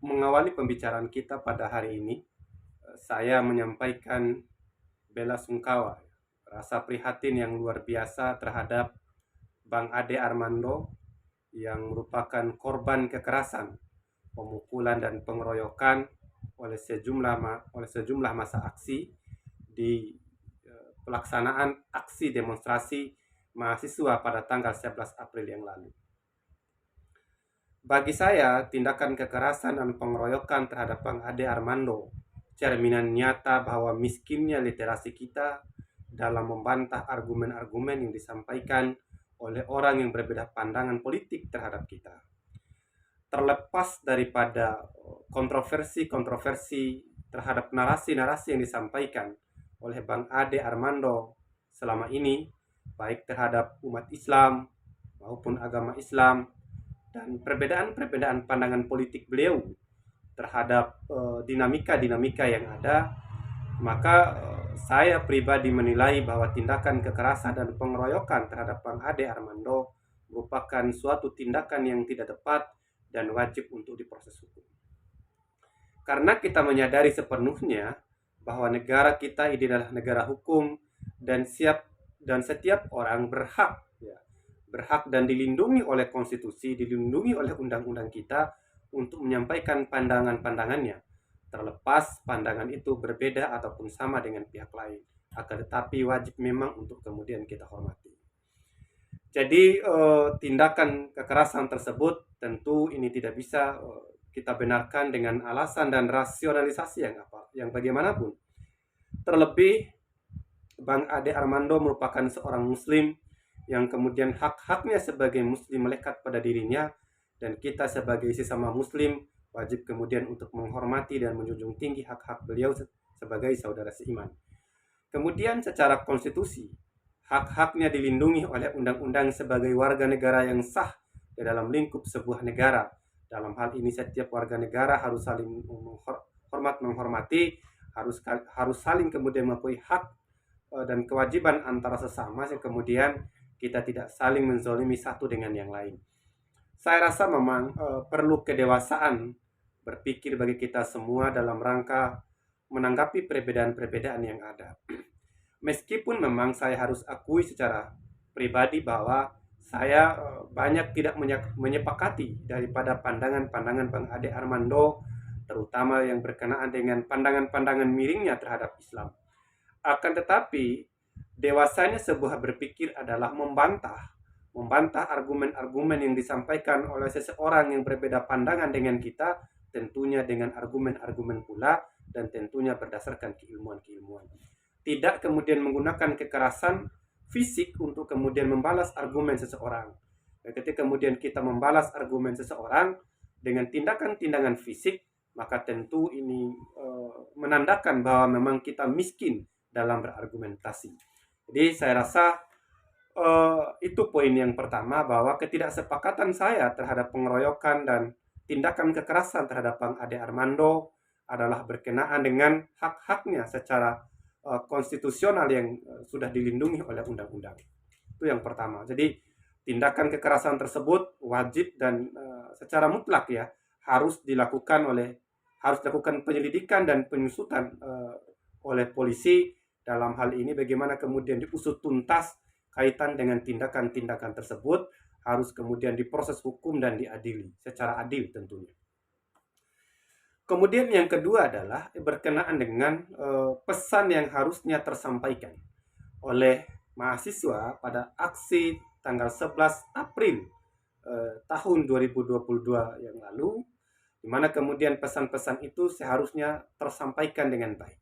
mengawali pembicaraan kita pada hari ini, saya menyampaikan bela sungkawa, rasa prihatin yang luar biasa terhadap Bang Ade Armando yang merupakan korban kekerasan, pemukulan dan pengeroyokan oleh sejumlah masa aksi di pelaksanaan aksi demonstrasi mahasiswa pada tanggal 11 April yang lalu. Bagi saya, tindakan kekerasan dan pengeroyokan terhadap Bang Ade Armando cerminan nyata bahwa miskinnya literasi kita dalam membantah argumen-argumen yang disampaikan oleh orang yang berbeda pandangan politik terhadap kita. Terlepas daripada kontroversi-kontroversi terhadap narasi-narasi yang disampaikan oleh Bang Ade Armando selama ini, baik terhadap umat Islam maupun agama Islam, dan perbedaan-perbedaan pandangan politik beliau terhadap dinamika-dinamika yang ada, maka saya pribadi menilai bahwa tindakan kekerasan dan pengeroyokan terhadap Bang Ade Armando merupakan suatu tindakan yang tidak tepat dan wajib untuk diproses hukum. Karena kita menyadari sepenuhnya bahwa negara kita ini adalah negara hukum dan setiap orang berhak dan dilindungi oleh konstitusi, dilindungi oleh undang-undang kita untuk menyampaikan pandangan-pandangannya, terlepas pandangan itu berbeda ataupun sama dengan pihak lain, akan tetapi wajib memang untuk kemudian kita hormati. Jadi tindakan kekerasan tersebut tentu ini tidak bisa kita benarkan dengan alasan dan rasionalisasi yang bagaimanapun. Terlebih Bang Ade Armando merupakan seorang muslim yang kemudian hak-haknya sebagai muslim melekat pada dirinya, dan kita sebagai sesama muslim wajib kemudian untuk menghormati dan menjunjung tinggi hak-hak beliau sebagai saudara seiman. Kemudian secara konstitusi, hak-haknya dilindungi oleh undang-undang sebagai warga negara yang sah di dalam lingkup sebuah negara. Dalam hal ini setiap warga negara harus saling menghormati, harus saling kemudian mengakui hak dan kewajiban antara sesama, kemudian kita tidak saling menzolimi satu dengan yang lain. Saya rasa memang perlu kedewasaan berpikir bagi kita semua dalam rangka menanggapi perbedaan-perbedaan yang ada. Meskipun memang saya harus akui secara pribadi bahwa saya banyak tidak menyepakati daripada pandangan-pandangan Bang Ade Armando, terutama yang berkenaan dengan pandangan-pandangan miringnya terhadap Islam. Akan tetapi, dewasanya sebuah berpikir adalah membantah argumen-argumen yang disampaikan oleh seseorang yang berbeda pandangan dengan kita, tentunya dengan argumen-argumen pula dan tentunya berdasarkan keilmuan-keilmuan. Tidak kemudian menggunakan kekerasan fisik untuk kemudian membalas argumen seseorang. Ketika kemudian kita membalas argumen seseorang dengan tindakan-tindakan fisik, maka tentu ini menandakan bahwa memang kita miskin dalam berargumentasi. Jadi saya rasa itu poin yang pertama, bahwa ketidaksepakatan saya terhadap pengeroyokan dan tindakan kekerasan terhadap Bang Ade Armando adalah berkenaan dengan hak-haknya secara konstitusional yang sudah dilindungi oleh undang-undang. Itu yang pertama. Jadi tindakan kekerasan tersebut wajib dan secara mutlak harus dilakukan penyelidikan dan penyusutan oleh polisi. Dalam hal ini bagaimana kemudian diusut tuntas kaitan dengan tindakan-tindakan tersebut, harus kemudian diproses hukum dan diadili secara adil tentunya. Kemudian yang kedua adalah berkenaan dengan pesan yang harusnya tersampaikan oleh mahasiswa pada aksi tanggal 11 April tahun 2022 yang lalu, di mana kemudian pesan-pesan itu seharusnya tersampaikan dengan baik.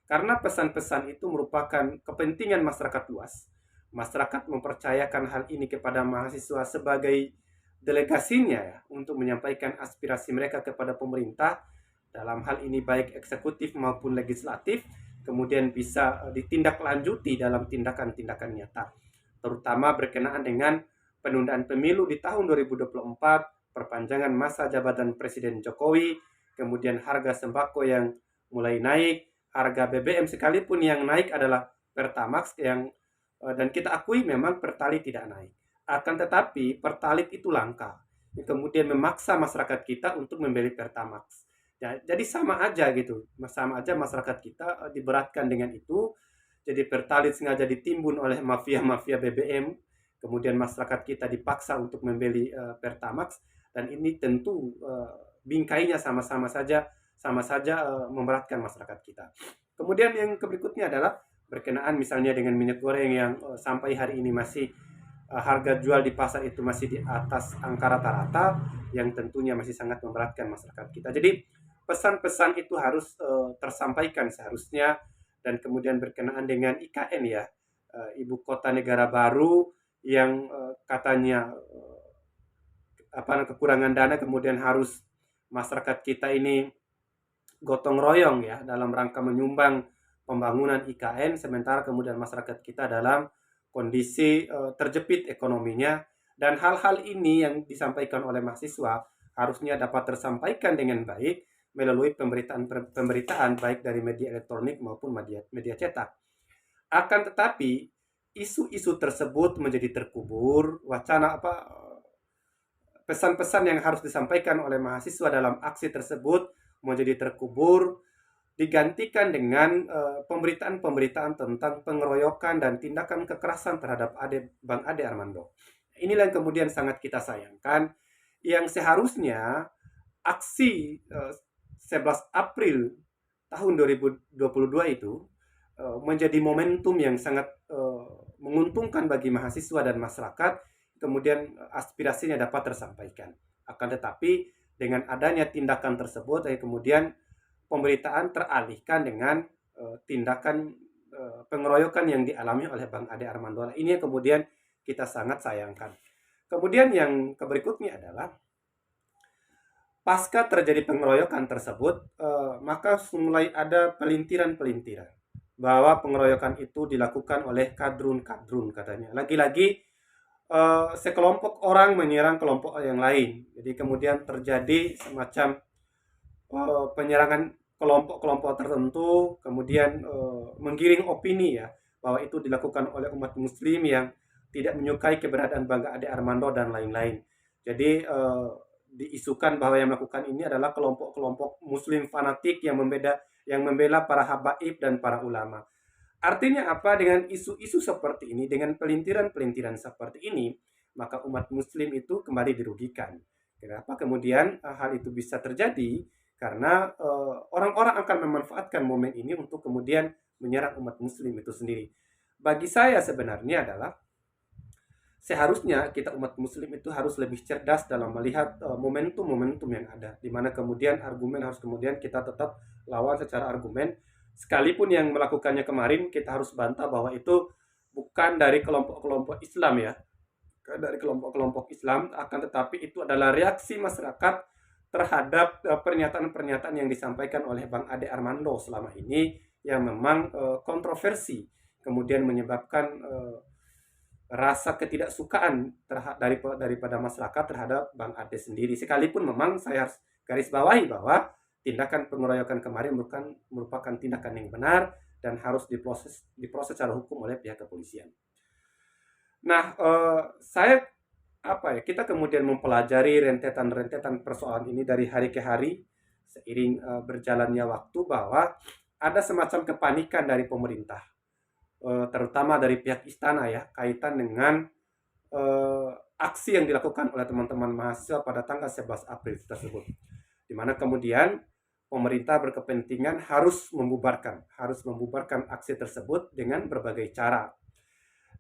Karena pesan-pesan itu merupakan kepentingan masyarakat luas. Masyarakat mempercayakan hal ini kepada mahasiswa sebagai delegasinya untuk menyampaikan aspirasi mereka kepada pemerintah, dalam hal ini baik eksekutif maupun legislatif, kemudian bisa ditindaklanjuti dalam tindakan-tindakan nyata, terutama berkenaan dengan penundaan pemilu di tahun 2024, perpanjangan masa jabatan Presiden Jokowi, kemudian harga sembako yang mulai naik, harga BBM sekalipun yang naik adalah Pertamax dan kita akui memang Pertalite tidak naik. Akan tetapi Pertalite itu langka. kemudian memaksa masyarakat kita untuk membeli Pertamax. Ya, jadi sama aja gitu, sama aja masyarakat kita diberatkan dengan itu. Jadi Pertalite sengaja ditimbun oleh mafia-mafia BBM, kemudian masyarakat kita dipaksa untuk membeli Pertamax, dan ini tentu bingkainya sama saja memberatkan masyarakat kita. Kemudian yang berikutnya adalah berkenaan misalnya dengan minyak goreng yang sampai hari ini masih harga jual di pasar itu masih di atas angka rata-rata, yang tentunya masih sangat memberatkan masyarakat kita. Jadi pesan-pesan itu harus tersampaikan seharusnya. Dan kemudian berkenaan dengan IKN ya, ibu kota negara baru yang katanya kekurangan dana, kemudian harus masyarakat kita ini gotong royong ya dalam rangka menyumbang pembangunan IKN, sementara kemudian masyarakat kita dalam kondisi terjepit ekonominya. Dan hal-hal ini yang disampaikan oleh mahasiswa harusnya dapat tersampaikan dengan baik melalui pemberitaan baik dari media elektronik maupun media cetak. Akan tetapi isu-isu tersebut menjadi terkubur, pesan-pesan yang harus disampaikan oleh mahasiswa dalam aksi tersebut menjadi terkubur, digantikan dengan pemberitaan-pemberitaan tentang pengeroyokan dan tindakan kekerasan terhadap Bang Ade Armando. Inilah yang kemudian sangat kita sayangkan, yang seharusnya aksi 11 April tahun 2022 itu menjadi momentum yang sangat menguntungkan bagi mahasiswa dan masyarakat, kemudian aspirasinya dapat tersampaikan. Akan tetapi dengan adanya tindakan tersebut, kemudian pemberitaan teralihkan dengan tindakan pengeroyokan yang dialami oleh Bang Ade Armando. Ini yang kemudian kita sangat sayangkan. Kemudian yang berikutnya adalah pasca terjadi pengeroyokan tersebut, maka mulai ada pelintiran-pelintiran bahwa pengeroyokan itu dilakukan oleh kadrun-kadrun katanya. Lagi-lagi sekelompok orang menyerang kelompok yang lain. Jadi kemudian terjadi semacam penyerangan kelompok-kelompok tertentu, kemudian menggiring opini ya bahwa itu dilakukan oleh umat muslim yang tidak menyukai keberadaan Bang Ade Armando dan lain-lain. Jadi diisukan bahwa yang melakukan ini adalah kelompok-kelompok muslim fanatik yang membela para habaib dan para ulama. Artinya apa? Dengan isu-isu seperti ini, dengan pelintiran-pelintiran seperti ini, maka umat muslim itu kembali dirugikan. Kenapa kemudian hal itu bisa terjadi? Karena orang-orang akan memanfaatkan momen ini untuk kemudian menyerang umat muslim itu sendiri. Bagi saya sebenarnya adalah seharusnya kita umat muslim itu harus lebih cerdas dalam melihat momentum-momentum yang ada, di mana kemudian argumen harus kemudian kita tetap lawan secara argumen, sekalipun yang melakukannya kemarin kita harus bantah bahwa itu bukan dari kelompok-kelompok Islam ya, dari kelompok-kelompok Islam, akan tetapi itu adalah reaksi masyarakat terhadap pernyataan-pernyataan yang disampaikan oleh Bang Ade Armando selama ini, yang memang kontroversi, kemudian menyebabkan rasa ketidaksukaan daripada masyarakat terhadap Bang Ade sendiri. Sekalipun memang saya harus garis bawahi bahwa tindakan pengeroyokan kemarin merupakan tindakan yang benar dan harus diproses secara hukum oleh pihak kepolisian. Nah, kita kemudian mempelajari rentetan-rentetan persoalan ini dari hari ke hari seiring berjalannya waktu, bahwa ada semacam kepanikan dari pemerintah, terutama dari pihak istana ya, kaitan dengan aksi yang dilakukan oleh teman-teman mahasiswa pada tanggal 11 April tersebut, di mana kemudian pemerintah berkepentingan harus membubarkan aksi tersebut dengan berbagai cara.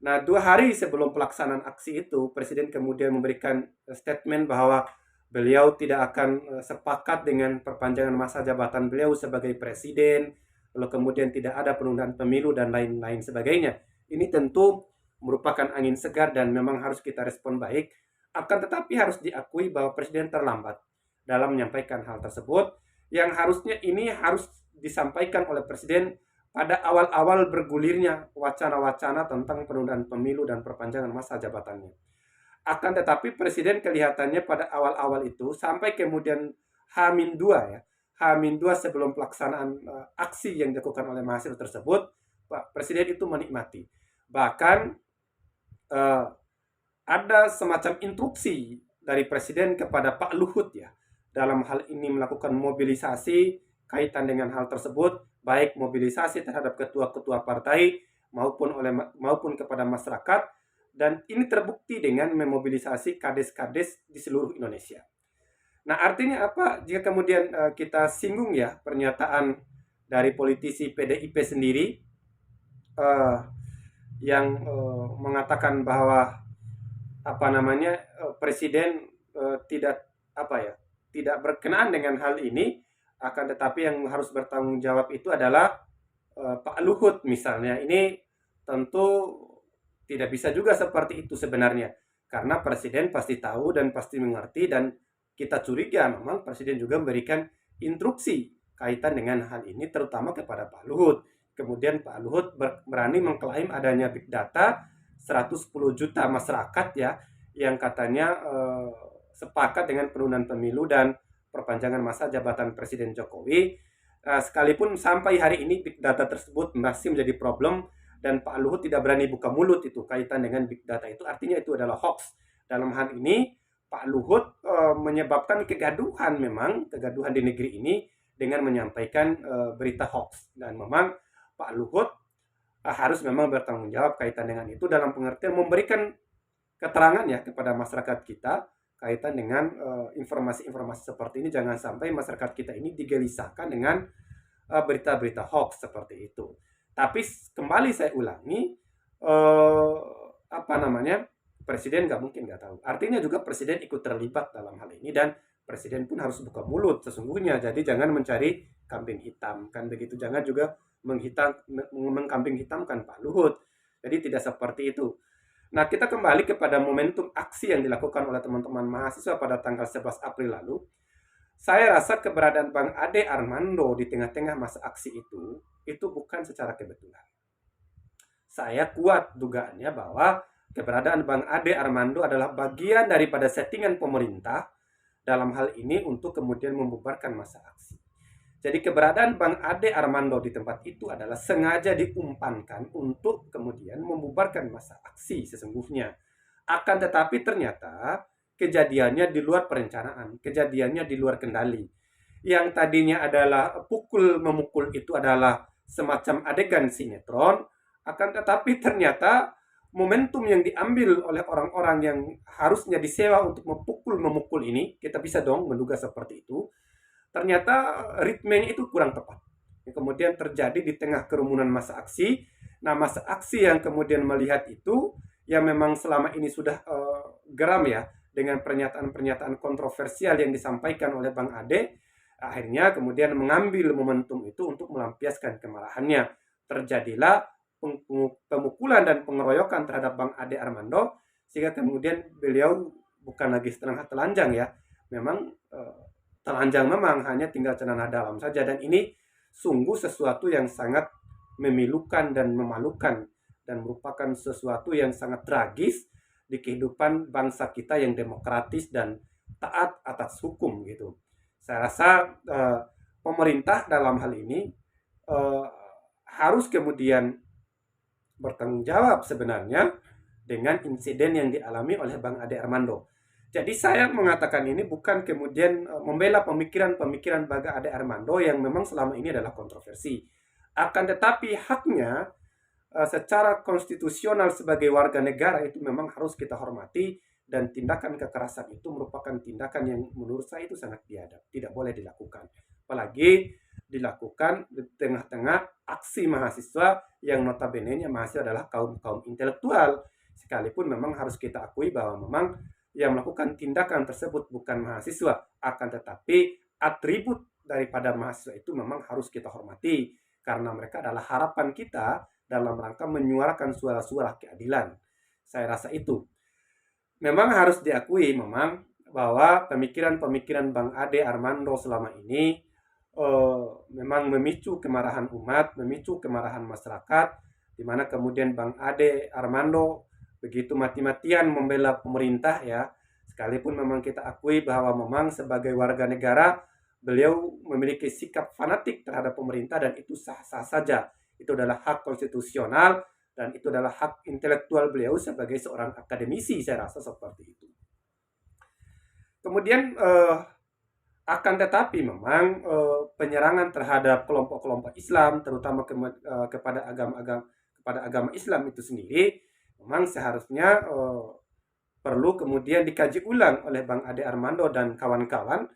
Nah, 2 hari sebelum pelaksanaan aksi itu, Presiden kemudian memberikan statement bahwa beliau tidak akan sepakat dengan perpanjangan masa jabatan beliau sebagai presiden, lalu kemudian tidak ada penundaan pemilu dan lain-lain sebagainya. Ini tentu merupakan angin segar dan memang harus kita respon baik. Akan tetapi harus diakui bahwa Presiden terlambat dalam menyampaikan hal tersebut, yang harusnya ini harus disampaikan oleh Presiden pada awal-awal bergulirnya wacana-wacana tentang penundaan pemilu dan perpanjangan masa jabatannya. Akan tetapi Presiden kelihatannya pada awal-awal itu sampai kemudian H-2 ya, H-2 sebelum pelaksanaan aksi yang dilakukan oleh mahasiswa tersebut, Pak Presiden itu menikmati. Bahkan ada semacam instruksi dari Presiden kepada Pak Luhut ya, dalam hal ini melakukan mobilisasi kaitan dengan hal tersebut, baik mobilisasi terhadap ketua-ketua partai maupun kepada masyarakat, dan ini terbukti dengan memobilisasi kades-kades di seluruh Indonesia. Nah, artinya apa? Jika kemudian kita singgung ya pernyataan dari politisi PDIP sendiri uh, yang mengatakan bahwa presiden tidak tidak berkenaan dengan hal ini, akan tetapi yang harus bertanggung jawab itu adalah Pak Luhut misalnya. Ini tentu tidak bisa juga seperti itu sebenarnya, karena presiden pasti tahu dan pasti mengerti, dan kita curiga memang presiden juga memberikan instruksi kaitan dengan hal ini terutama kepada Pak Luhut. Kemudian Pak Luhut berani mengklaim adanya big data 110 juta masyarakat ya, yang katanya sepakat dengan penundaan pemilu dan perpanjangan masa jabatan Presiden Jokowi. Sekalipun sampai hari ini big data tersebut masih menjadi problem, dan Pak Luhut tidak berani buka mulut itu kaitan dengan big data itu, artinya itu adalah hoax. Dalam hal ini Pak Luhut menyebabkan kegaduhan di negeri ini dengan menyampaikan berita hoax, dan memang Pak Luhut harus memang bertanggung jawab kaitan dengan itu, dalam pengertian memberikan keterangan ya kepada masyarakat kita kaitan dengan informasi-informasi seperti ini. Jangan sampai masyarakat kita ini digelisahkan dengan berita-berita hoax seperti itu. Tapi kembali saya ulangi, presiden nggak mungkin nggak tahu. Artinya juga presiden ikut terlibat dalam hal ini, dan presiden pun harus buka mulut sesungguhnya. Jadi jangan mencari kambing hitam, kan begitu. Jangan juga mengkambing hitamkan Pak Luhut. Jadi tidak seperti itu. Nah, kita kembali kepada momentum aksi yang dilakukan oleh teman-teman mahasiswa pada tanggal 11 April lalu. Saya rasa keberadaan Bang Ade Armando di tengah-tengah masa aksi itu bukan secara kebetulan. Saya kuat dugaannya bahwa keberadaan Bang Ade Armando adalah bagian daripada settingan pemerintah dalam hal ini untuk kemudian membubarkan masa aksi. Jadi keberadaan Bang Ade Armando di tempat itu adalah sengaja diumpankan untuk kemudian membubarkan masa aksi sesungguhnya. Akan tetapi ternyata kejadiannya di luar perencanaan, kejadiannya di luar kendali. Yang tadinya adalah pukul-memukul itu adalah semacam adegan sinetron, akan tetapi ternyata momentum yang diambil oleh orang-orang yang harusnya disewa untuk memukul ini, kita bisa dong menduga seperti itu, ternyata ritmenya itu kurang tepat. Kemudian terjadi di tengah kerumunan masa aksi. Nah, masa aksi yang kemudian melihat itu, yang memang selama ini sudah geram ya dengan pernyataan-pernyataan kontroversial yang disampaikan oleh Bang Ade, akhirnya kemudian mengambil momentum itu untuk melampiaskan kemarahannya. Terjadilah pemukulan dan pengeroyokan terhadap Bang Ade Armando, sehingga kemudian beliau bukan lagi setengah telanjang ya, memang telanjang memang, hanya tinggal celana dalam saja. Dan ini sungguh sesuatu yang sangat memilukan dan memalukan, dan merupakan sesuatu yang sangat tragis di kehidupan bangsa kita yang demokratis dan taat atas hukum gitu. Saya rasa pemerintah dalam hal ini harus kemudian bertanggung jawab sebenarnya dengan insiden yang dialami oleh Bang Ade Armando. Jadi saya mengatakan ini bukan kemudian membela pemikiran-pemikiran Bang Ade Armando yang memang selama ini adalah kontroversi. Akan tetapi haknya secara konstitusional sebagai warga negara itu memang harus kita hormati, dan tindakan kekerasan itu merupakan tindakan yang menurut saya itu sangat biadab, tidak boleh dilakukan. Apalagi dilakukan di tengah-tengah aksi mahasiswa yang notabene-nya mahasiswa adalah kaum intelektual. Sekalipun memang harus kita akui bahwa memang yang melakukan tindakan tersebut bukan mahasiswa, akan tetapi atribut daripada mahasiswa itu memang harus kita hormati, karena mereka adalah harapan kita dalam rangka menyuarakan suara-suara keadilan. Saya rasa itu memang harus diakui memang bahwa pemikiran-pemikiran Bang Ade Armando selama ini memang memicu kemarahan umat, memicu kemarahan masyarakat, di mana kemudian Bang Ade Armando begitu mati-matian membela pemerintah ya. Sekalipun memang kita akui bahwa memang sebagai warga negara beliau memiliki sikap fanatik terhadap pemerintah, dan itu sah-sah saja. Itu adalah hak konstitusional, dan itu adalah hak intelektual beliau sebagai seorang akademisi, saya rasa seperti itu. Kemudian akan tetapi memang penyerangan terhadap kelompok-kelompok Islam, terutama kepada agama Islam itu sendiri, memang seharusnya perlu kemudian dikaji ulang oleh Bang Ade Armando dan kawan-kawan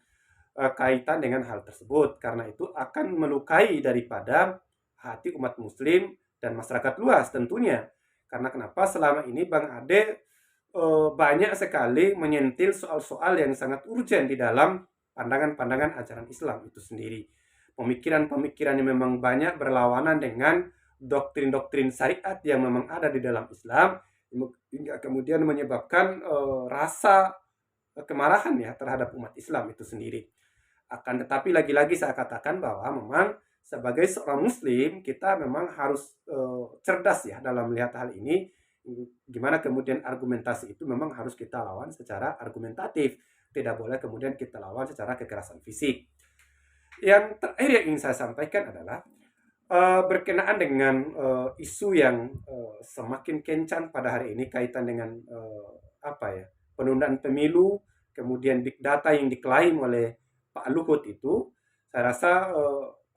kaitan dengan hal tersebut, karena itu akan melukai daripada hati umat Muslim dan masyarakat luas tentunya. Karena kenapa selama ini Bang Ade banyak sekali menyentil soal-soal yang sangat urgent di dalam pandangan-pandangan ajaran Islam itu sendiri. Pemikiran-pemikiran yang memang banyak berlawanan dengan doktrin-doktrin syariat yang memang ada di dalam Islam, hingga kemudian menyebabkan rasa kemarahan ya terhadap umat Islam itu sendiri. Akan tetapi lagi-lagi saya katakan bahwa memang sebagai seorang Muslim kita memang harus cerdas ya dalam melihat hal ini. Gimana kemudian argumentasi itu memang harus kita lawan secara argumentatif, tidak boleh kemudian kita lawan secara kekerasan fisik. Yang terakhir yang ingin saya sampaikan adalah berkenaan dengan isu yang semakin kencang pada hari ini kaitan dengan penundaan pemilu, kemudian big data yang diklaim oleh Pak Luhut itu. Saya rasa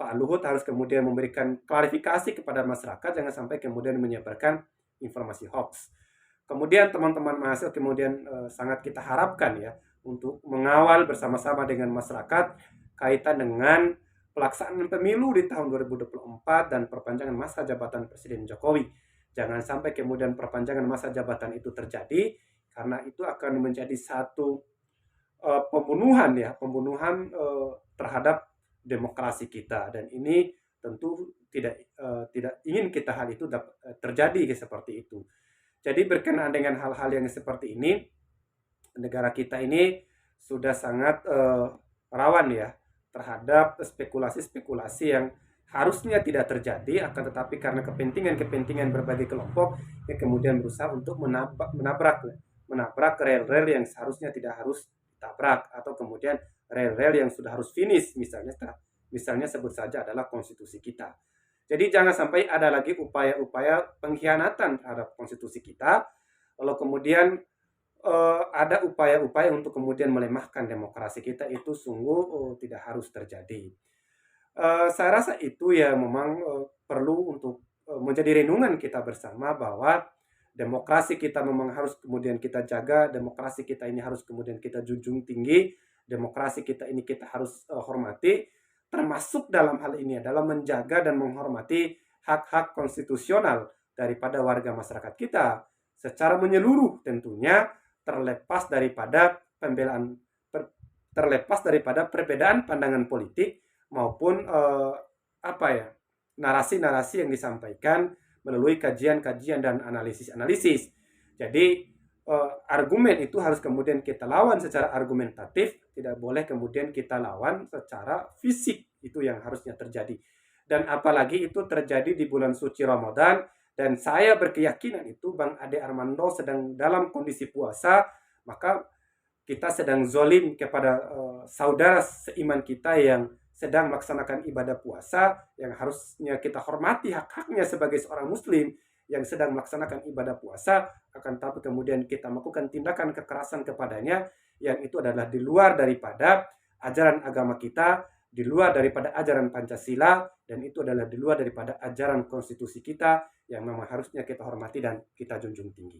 Pak Luhut harus kemudian memberikan klarifikasi kepada masyarakat, jangan sampai kemudian menyebarkan informasi hoax. Kemudian teman-teman mahasiswa kemudian sangat kita harapkan ya untuk mengawal bersama-sama dengan masyarakat kaitan dengan pelaksanaan pemilu di tahun 2024 dan perpanjangan masa jabatan Presiden Jokowi. Jangan sampai kemudian perpanjangan masa jabatan itu terjadi, karena itu akan menjadi satu pembunuhan terhadap demokrasi kita, dan ini tentu tidak ingin kita hal itu terjadi seperti itu. Jadi berkenaan dengan hal-hal yang seperti ini, negara kita ini sudah sangat rawan ya terhadap spekulasi-spekulasi yang harusnya tidak terjadi, akan tetapi karena kepentingan berbagai kelompok yang kemudian berusaha untuk menabrak rel-rel yang seharusnya tidak harus ditabrak, atau kemudian rel-rel yang sudah harus finish, misalnya sebut saja adalah konstitusi kita. Jadi jangan sampai ada lagi upaya-upaya pengkhianatan terhadap konstitusi kita, lalu kemudian ada upaya-upaya untuk kemudian melemahkan demokrasi kita, itu sungguh tidak harus terjadi. Saya rasa itu ya memang perlu untuk menjadi renungan kita bersama bahwa demokrasi kita memang harus kemudian kita jaga, demokrasi kita ini harus kemudian kita junjung tinggi, demokrasi kita ini kita harus hormati, termasuk dalam hal ini adalah menjaga dan menghormati hak-hak konstitusional daripada warga masyarakat kita secara menyeluruh, tentunya terlepas daripada perbedaan pandangan politik maupun narasi-narasi yang disampaikan melalui kajian-kajian dan analisis-analisis. Jadi argumen itu harus kemudian kita lawan secara argumentatif, tidak boleh kemudian kita lawan secara fisik, itu yang harusnya terjadi. Dan apalagi itu terjadi di bulan suci Ramadan, dan saya berkeyakinan itu Bang Ade Armando sedang dalam kondisi puasa, maka kita sedang zolim kepada saudara seiman kita yang sedang melaksanakan ibadah puasa, yang harusnya kita hormati hak-haknya sebagai seorang muslim yang sedang melaksanakan ibadah puasa, akan tapi kemudian kita melakukan tindakan kekerasan kepadanya, yang itu adalah di luar daripada ajaran agama kita, di luar daripada ajaran Pancasila, dan itu adalah di luar daripada ajaran konstitusi kita yang memang harusnya kita hormati dan kita junjung tinggi.